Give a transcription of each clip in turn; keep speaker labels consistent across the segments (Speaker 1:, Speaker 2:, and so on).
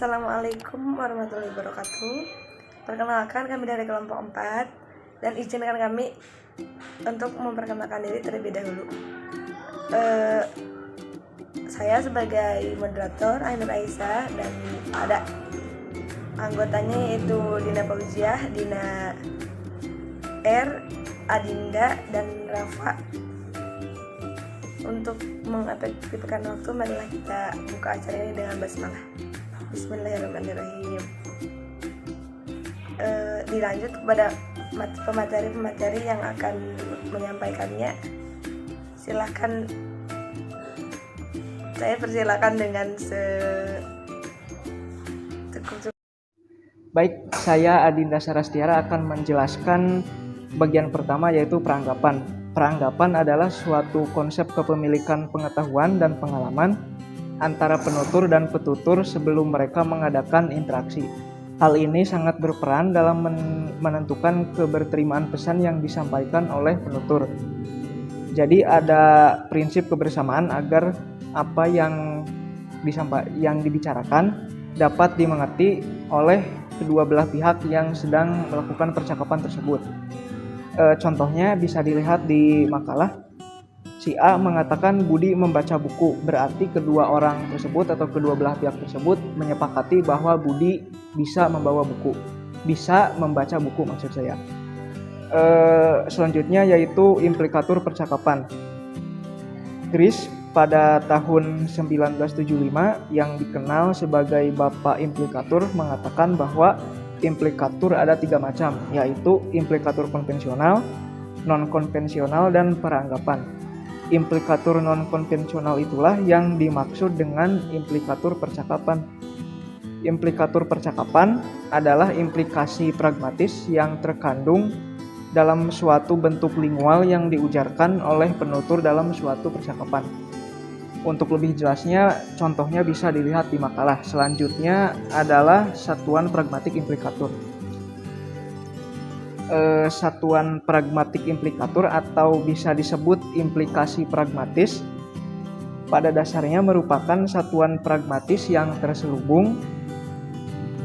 Speaker 1: Assalamualaikum warahmatullahi wabarakatuh. Perkenalkan, kami dari kelompok 4 dan izinkan kami untuk memperkenalkan diri terlebih dahulu. Saya sebagai moderator Ainur Aisyah dan ada anggotanya yaitu Dina Fauziah, Dina R, Adinda, dan Rafa. Untuk mengefektifkan waktu, marilah kita buka acara ini dengan basmalah. Bismillahirrahmanirrahim. Dilanjut kepada pemateri-pemateri yang akan menyampaikannya. Silakan, saya persilakan dengan
Speaker 2: Baik, saya Adinda Sarastiara akan menjelaskan bagian pertama, yaitu peranggapan. Peranggapan adalah suatu konsep kepemilikan pengetahuan dan pengalaman antara penutur dan petutur sebelum mereka mengadakan interaksi. Hal ini sangat berperan dalam menentukan keberterimaan pesan yang disampaikan oleh penutur. Jadi ada prinsip kebersamaan agar apa yang dibicarakan dapat dimengerti oleh kedua belah pihak yang sedang melakukan percakapan tersebut. Contohnya bisa dilihat di makalah. Si A mengatakan Budi membaca buku, berarti kedua orang tersebut atau kedua belah pihak tersebut menyepakati bahwa Budi bisa membawa buku, bisa membaca buku maksud saya. Selanjutnya yaitu implikatur percakapan. Chris pada tahun 1975 yang dikenal sebagai Bapak Implikatur mengatakan bahwa implikatur ada 3 macam, yaitu implikatur konvensional, non-konvensional, dan peranggapan. Implikatur non-konvensional itulah yang dimaksud dengan implikatur percakapan. Implikatur percakapan adalah implikasi pragmatis yang terkandung dalam suatu bentuk lingual yang diujarkan oleh penutur dalam suatu percakapan. Untuk lebih jelasnya, contohnya bisa dilihat di makalah. Selanjutnya adalah satuan pragmatik implikatur. Satuan pragmatik implikatur atau bisa disebut implikasi pragmatis pada dasarnya merupakan satuan pragmatis yang terselubung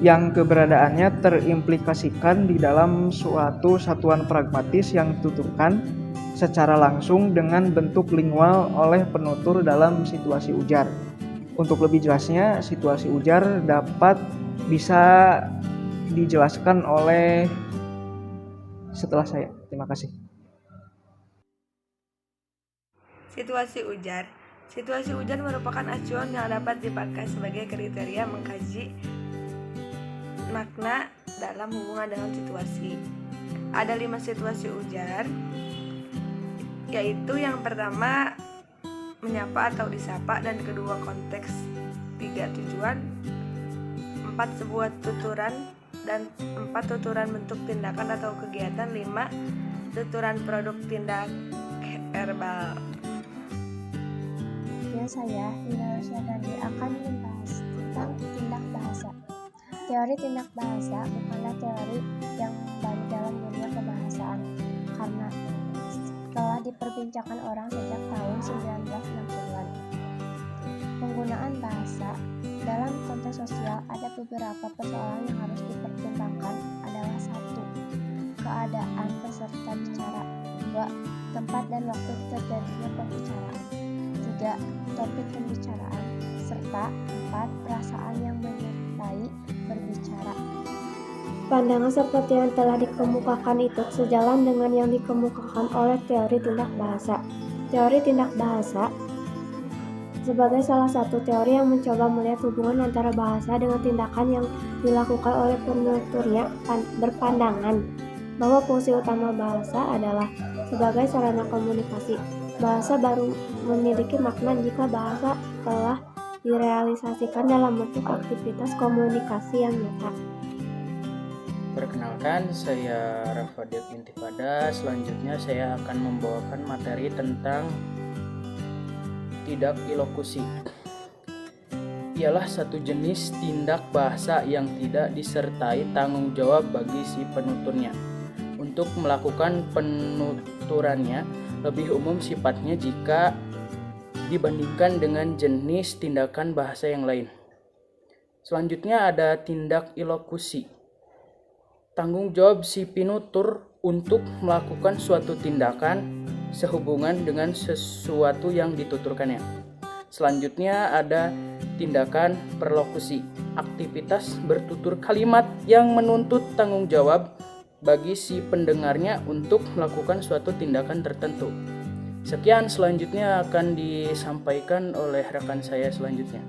Speaker 2: yang keberadaannya terimplikasikan di dalam suatu satuan pragmatis yang dituturkan secara langsung dengan bentuk lingual oleh penutur dalam situasi ujar. Untuk lebih jelasnya, situasi ujar bisa dijelaskan oleh setelah saya. Terima kasih.
Speaker 1: situasi ujar. Situasi ujar merupakan acuan yang dapat dipakai sebagai kriteria mengkaji makna dalam hubungan dengan situasi. Ada 5 situasi ujar, yaitu yang pertama menyapa atau disapa, dan kedua konteks, 3 tujuan, 4 sebuah tuturan, dan 4 tuturan bentuk tindakan atau kegiatan, 5 tuturan produk tindak verbal.
Speaker 3: Ya, saya Ina Rosyadani akan membahas tentang tindak bahasa. Teori tindak bahasa bukanlah teori yang baru dalam dunia kebahasaan, karena telah diperbincangkan orang sejak tahun 1960-an. Penggunaan bahasa dalam konteks sosial ada beberapa persoalan yang harus dipertimbangkan adalah 1. Keadaan peserta bicara, 2. Tempat dan waktu terjadinya pembicaraan, 3. Topik pembicaraan, serta 4. Perasaan yang menyertai berbicara. Pandangan seperti yang telah dikemukakan itu sejalan dengan yang dikemukakan oleh teori tindak bahasa. Teori tindak bahasa sebagai salah satu teori yang mencoba melihat hubungan antara bahasa dengan tindakan yang dilakukan oleh penuturnya, berpandangan bahwa fungsi utama bahasa adalah sebagai sarana komunikasi. Bahasa baru memiliki makna jika bahasa telah direalisasikan dalam bentuk aktivitas komunikasi yang nyata.
Speaker 4: Perkenalkan, saya Rafa Intifada. Selanjutnya saya akan membawakan materi tentang tidak ilokusi. Ialah satu jenis tindak bahasa yang tidak disertai tanggung jawab bagi si penuturnya. Untuk melakukan penuturannya lebih umum sifatnya jika dibandingkan dengan jenis tindakan bahasa yang lain. Selanjutnya ada tindak ilokusi. Tanggung jawab si pinutur untuk melakukan suatu tindakan sehubungan dengan sesuatu yang dituturkannya. Selanjutnya ada tindakan perlokusi. Aktivitas bertutur kalimat yang menuntut tanggung jawab bagi si pendengarnya untuk melakukan suatu tindakan tertentu. Sekian, selanjutnya akan disampaikan oleh rekan saya selanjutnya.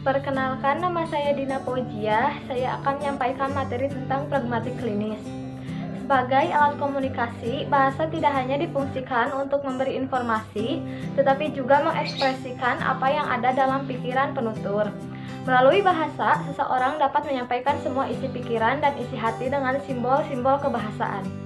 Speaker 5: Perkenalkan, nama saya Dina Pojia. Saya akan menyampaikan materi tentang pragmatik klinis. Sebagai alat komunikasi, bahasa tidak hanya difungsikan untuk memberi informasi, tetapi juga mengekspresikan apa yang ada dalam pikiran penutur. Melalui bahasa, seseorang dapat menyampaikan semua isi pikiran dan isi hati dengan simbol-simbol kebahasaan.